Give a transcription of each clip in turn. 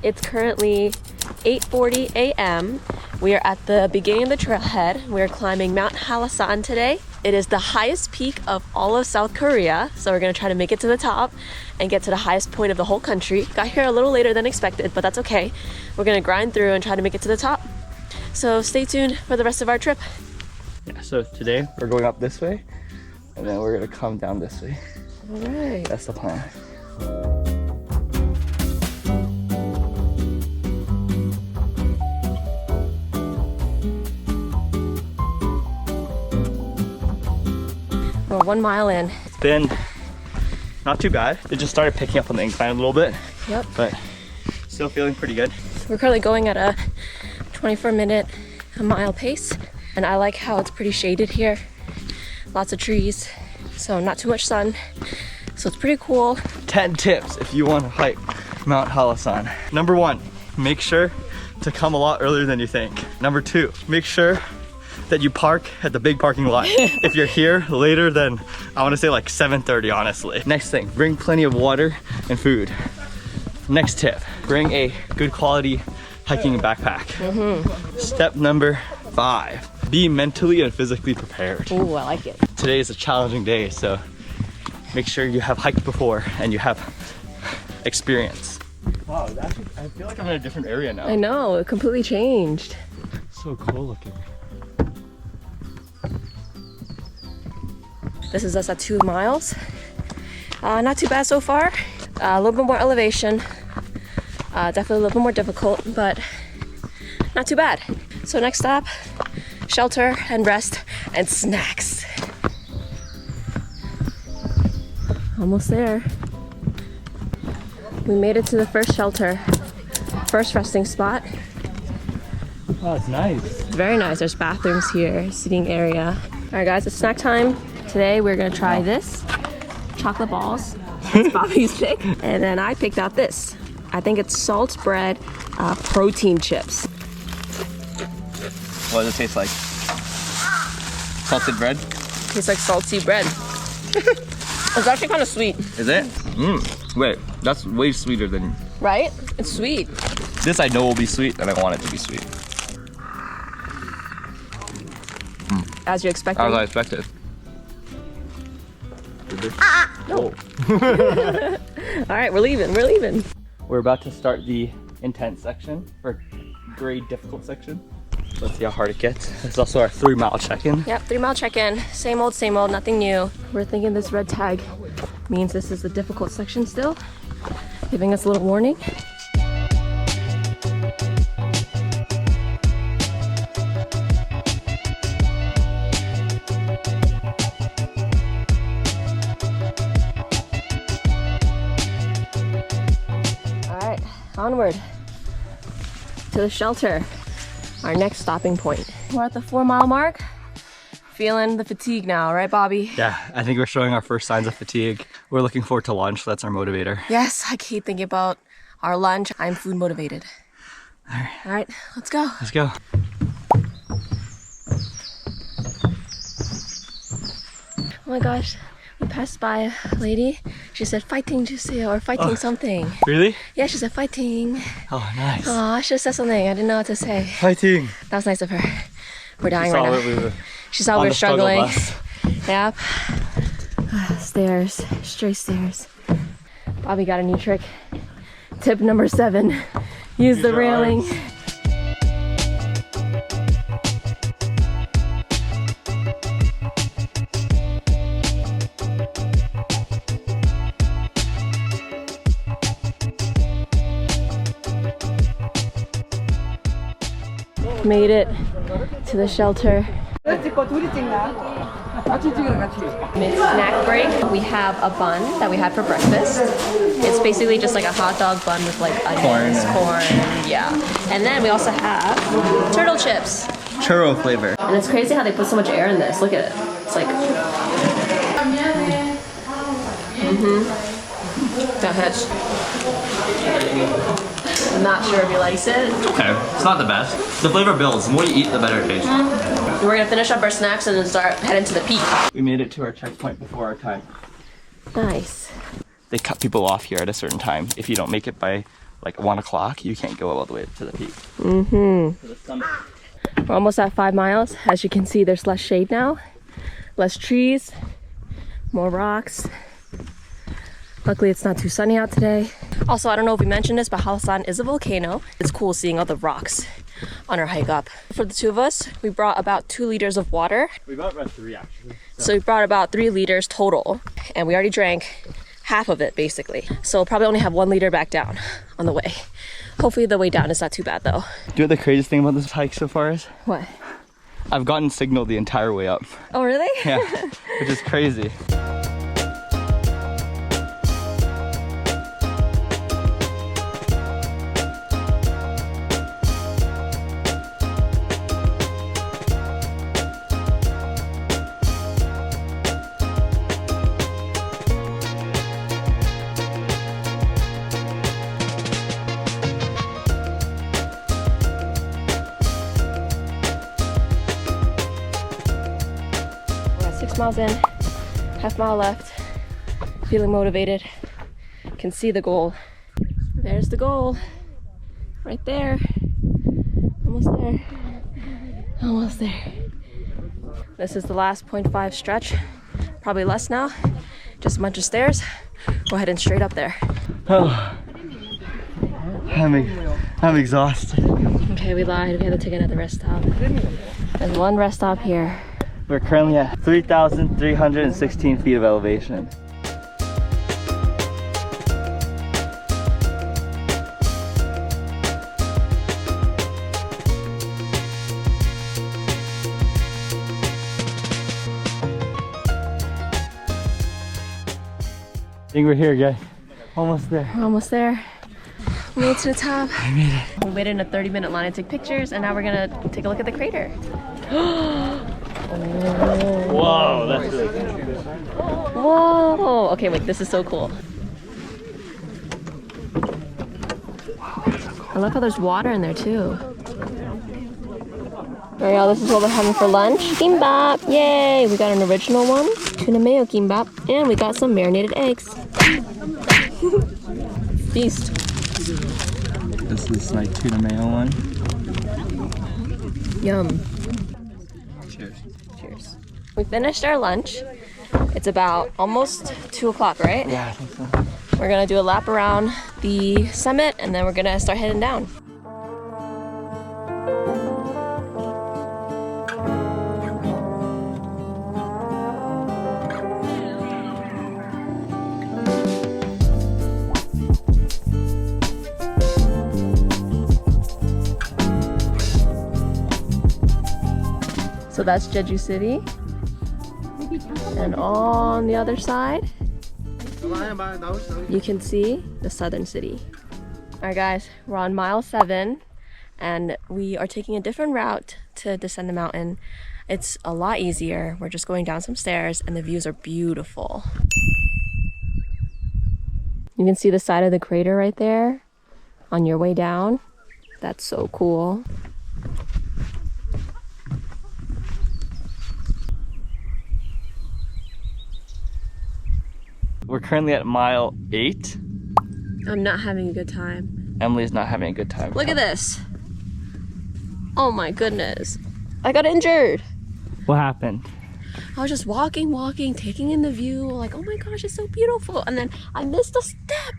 It's currently 8:40 a.m. We are at the beginning of the trailhead. We're climbing Mount Hallasan today. It is the highest peak of all of South Korea, so we're gonna try to make it to the top and get to the highest point of the whole country. Got here a little later than expected, but that's okay. We're gonna grind through and try to make it to the top. So stay tuned for the rest of our trip. Yeah, so today we're going up this way, and then we're gonna come down this way. All right. That's the plan. We're 1 mile in. It's been not too bad. It just started picking up on the incline a little bit. Yep. But still feeling pretty good. We're currently going at a 24-minute a mile pace, and I like how it's pretty shaded here. Lots of trees, so not too much sun. So it's pretty cool. 10 tips if you want to hike Mount Hallasan. Number 1, make sure to come a lot earlier than you think. Number 2, make sure that you park at the big parking lot. If you're here later than, I want to say like 7:30, honestly. Next thing, bring plenty of water and food. Next tip, bring a good quality hiking backpack. Step number 5, be mentally and physically prepared. Ooh, I like it. Today is a challenging day, so make sure you have hiked before and you have experience. Wow, I feel like I'm in a different area now. I know, it completely changed. So cool looking. This is us at 2 miles. Not too bad so far. A little bit more elevation. Definitely a little bit more difficult, but not too bad. So next stop, shelter and rest and snacks. Almost there. We made it to the first shelter, first resting spot. Oh, it's nice. Very nice. There's bathrooms here, seating area. All right, guys, it's snack time. Today we're gonna try this, chocolate balls. It's Bobby's pick. And then I picked out this. I think it's salt bread protein chips. What does it taste like? Salted bread? Tastes like salty bread. It's actually kind of sweet. Is it? Wait, that's way sweeter than... Right? It's sweet. This I know will be sweet, and I want it to be sweet. As you expected. As I expected. No. All right, we're leaving. We're leaving. We're about to start the intense section, or grade difficult section. Let's see how hard it gets. It's also our 3 mile check-in. Yep, 3 mile check-in. Same old, nothing new. We're thinking this red tag means this is the difficult section still, giving us a little warning. Onward to the shelter, our next stopping point. We're at the 4 mile mark. Feeling the fatigue now, right, Bobby? Yeah, I think we're showing our first signs of fatigue. We're looking forward to lunch. That's our motivator. Yes, I keep thinking about our lunch. I'm food motivated. All right, let's go. Let's go. Oh my gosh. We passed by a lady. She said fighting Juicy or fighting something. Really? Yeah, she said fighting. Oh, nice. Oh, I should have said something. I didn't know what to say. Fighting. That was nice of her. We're dying Saw right now. She saw we were struggling. Yep. Stairs. Straight stairs. Bobby got a new trick. Tip number 7. Use the railing. Arms. Made it to the shelter. Mid-snack break, we have a bun that we had for breakfast. It's basically just like a hot dog bun with like onions, corn, yeah. And then we also have turtle chips. Churro flavor. And it's crazy how they put so much air in this. Look at it. It's like... That hits. I'm not sure if he likes it. Okay, it's not the best. The flavor builds. The more you eat, the better it tastes. We're gonna finish up our snacks and then start heading to the peak. We made it to our checkpoint before our time. Nice. They cut people off here at a certain time. If you don't make it by like 1 o'clock, you can't go all the way to the peak. We're almost at 5 miles. As you can see, there's less shade now, less trees, more rocks. Luckily, it's not too sunny out today. Also, I don't know if we mentioned this, but Hallasan is a volcano. It's cool seeing all the rocks on our hike up. For the two of us, we brought about 2 liters of water. We brought about 3 actually. So we brought about 3 liters total, and we already drank half of it basically. So we'll probably only have 1 liter back down on the way. Hopefully the way down is not too bad though. Do you know what the craziest thing about this hike so far is? What? I've gotten signal the entire way up. Oh really? Yeah, which is crazy. We're at 6 miles in, half mile left, feeling motivated, can see the goal. There's the goal, right there, almost there, almost there. This is the last 0.5 stretch, probably less now, just a bunch of stairs. We're heading straight up there. Oh, I'm exhausted. Okay, we lied, we had to take another rest stop. There's 1 rest stop here. We're currently at 3,316 feet of elevation. I think we're here, guys. Almost there. We're almost there. We made it to the top. I made it. We waited in a 30-minute line to take pictures, and now we're gonna take a look at the crater. Whoa, that's really cool. Whoa! Okay, wait, this is so cool. I love how there's water in there too. Alright, y'all, this is what we're having for lunch. Kimbap! Yay! We got an original one, tuna mayo kimbap, and we got some marinated eggs. Feast. This is like tuna mayo one. Yum. Cheers. Cheers. We finished our lunch. It's about almost 2 o'clock, right? Yeah, I think so. We're gonna do a lap around the summit and then we're gonna start heading down. So that's Jeju City. And on the other side, you can see the southern city. Alright guys, we're on mile 7 and we are taking a different route to descend the mountain. It's a lot easier. We're just going down some stairs and the views are beautiful. You can see the side of the crater right there on your way down. That's so cool. We're currently at mile 8. I'm not having a good time. Emily's not having a good time. Look at this. Oh my goodness. I got injured. What happened? I was just walking, taking in the view, like, oh my gosh, it's so beautiful. And then I missed a step.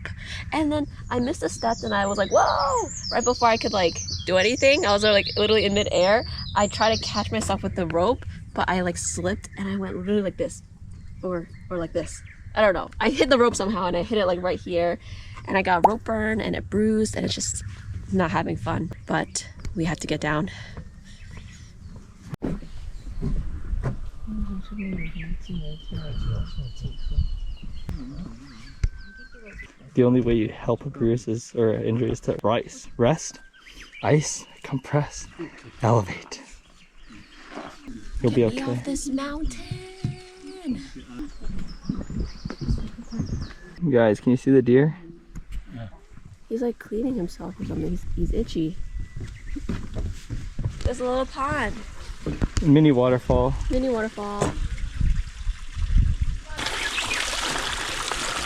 And I was like, whoa! Right before I could like do anything, I was like literally in midair. I tried to catch myself with the rope, but I like slipped and I went literally like this. Or like this. I don't know. I hit the rope somehow and I hit it like right here. And I got rope burn and it bruised and it's just not having fun. But we have to get down. The only way you help a bruise or injury is to rest, ice, compress, elevate. You'll be okay. Get me off this mountain. Guys, can you see the deer? He's like cleaning himself or something. He's itchy. There's a little pond. Mini waterfall. Mini waterfall.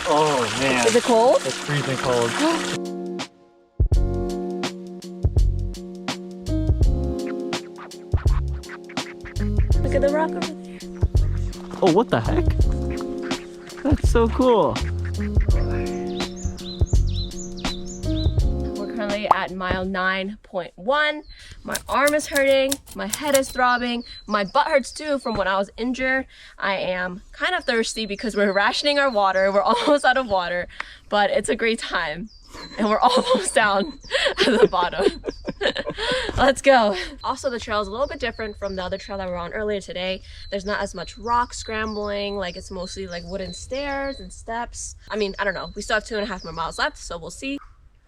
Oh man. Is it cold? It's freezing cold. Look at the rock over there. Oh, what the heck? That's so cool. We're currently at mile 9.1. My arm is hurting, my head is throbbing, my butt hurts too from when I was injured. I am kind of thirsty because we're rationing our water. We're almost out of water, but it's a great time. And we're almost down at the bottom. Let's go. Also, the trail is a little bit different from the other trail that we were on earlier today. There's not as much rock scrambling, like it's mostly like wooden stairs and steps. I mean, I don't know. We still have 2.5 more miles left, so we'll see.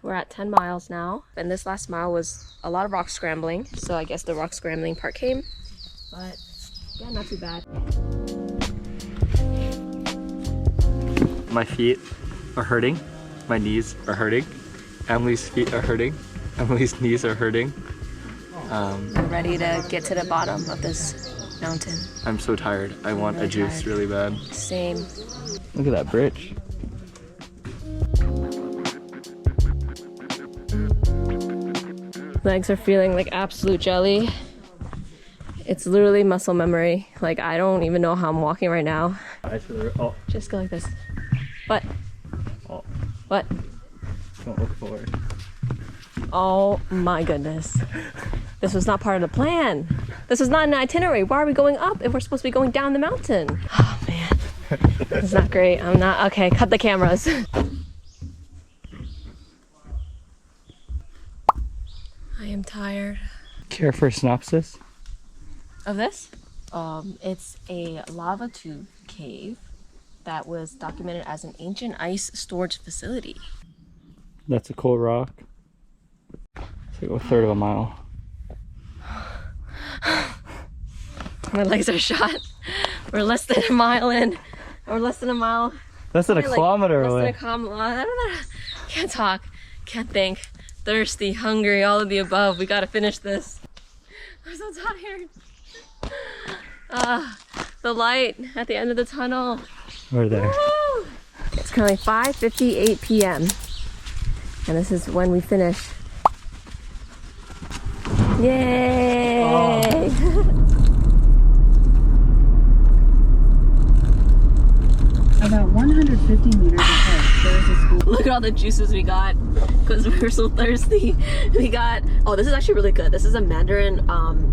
We're at 10 miles now, and this last mile was a lot of rock scrambling, so I guess the rock scrambling part came, but yeah, not too bad. My feet are hurting. My knees are hurting. Emily's feet are hurting. Emily's knees are hurting. We're ready to get to the bottom of this mountain. I'm so tired. I want a juice really bad. Same. Look at that bridge. Legs are feeling like absolute jelly. It's literally muscle memory. Like, I don't even know how I'm walking right now. Oh. Just go like this. What? Oh. What? Don't look forward. Oh my goodness. This was not part of the plan. This was not an itinerary. Why are we going up if we're supposed to be going down the mountain? Oh man. It's not great. I'm not. Okay, cut the cameras. I am tired. Care for a synopsis? Of this? It's a lava tube cave that was documented as an ancient ice storage facility. That's a cool rock. It's like a third of a mile. My legs are shot. We're less than a mile in. Or less than a mile. Less than a kilometer less away. Less than a kilometer. I don't know. Can't talk. Can't think. Thirsty, hungry, all of the above. We gotta finish this. I'm so tired. The light at the end of the tunnel. We're there. Woo! It's currently 5:58 p.m. and this is when we finish. Yay! Oh. About 150 meters ahead, there is a school. Look at all the juices we got because we were so thirsty. We got, oh, this is actually really good. This is a mandarin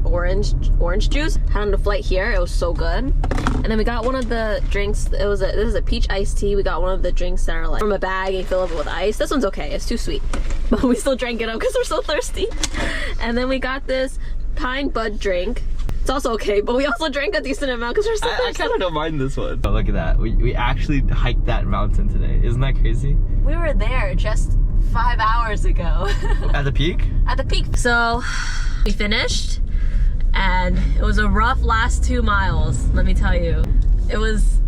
orange juice. Had on the flight here. It was so good. And then we got one of the drinks. This is a peach iced tea. We got one of the drinks that are like from a bag and you fill it with ice. This one's okay. It's too sweet, but we still drank it up because we're so thirsty. And then we got this pine bud drink. It's also okay, but we also drank a decent amount because we're so thirsty. I kind of don't mind this one. Oh, look at that. We actually hiked that mountain today. Isn't that crazy? We were there just 5 hours ago. At the peak? At the peak. So we finished and it was a rough last 2 miles, let me tell you. It was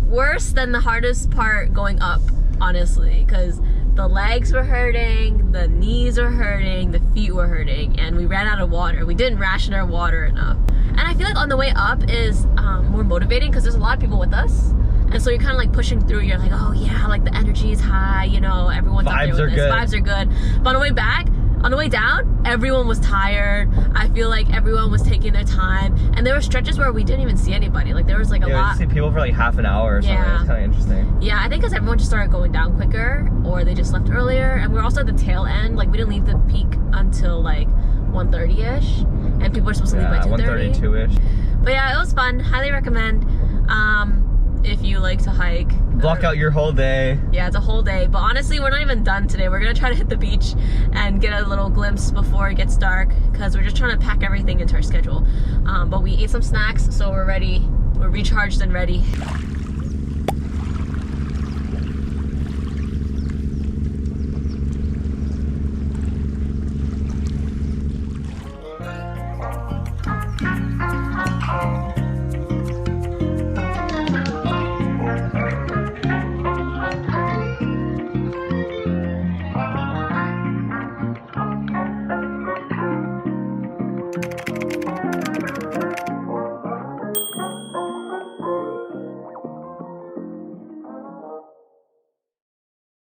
worse than the hardest part going up, honestly, because the legs were hurting, the knees were hurting, the feet were hurting, and we ran out of water. We didn't ration our water enough. And I feel like on the way up is more motivating because there's a lot of people with us. And so you're kind of like pushing through. You're like, oh yeah, like the energy is high, you know, everyone's up there with this. Vibes are good. But on the way back, on the way down, everyone was tired. I feel like everyone was taking their time. And there were stretches where we didn't even see anybody. Like there was like a lot. You see people for like half an hour or something. It's kind of interesting. Yeah, I think because everyone just started going down quicker or they just left earlier. And we were also at the tail end. Like we didn't leave the peak until like 1:30ish. And people were supposed to leave by 2:30. 1:32ish. But yeah, it was fun. Highly recommend. If you like to hike. Block out your whole day. Yeah, it's a whole day. But honestly, we're not even done today. We're gonna try to hit the beach and get a little glimpse before it gets dark because we're just trying to pack everything into our schedule. But we ate some snacks, so we're ready. We're recharged and ready.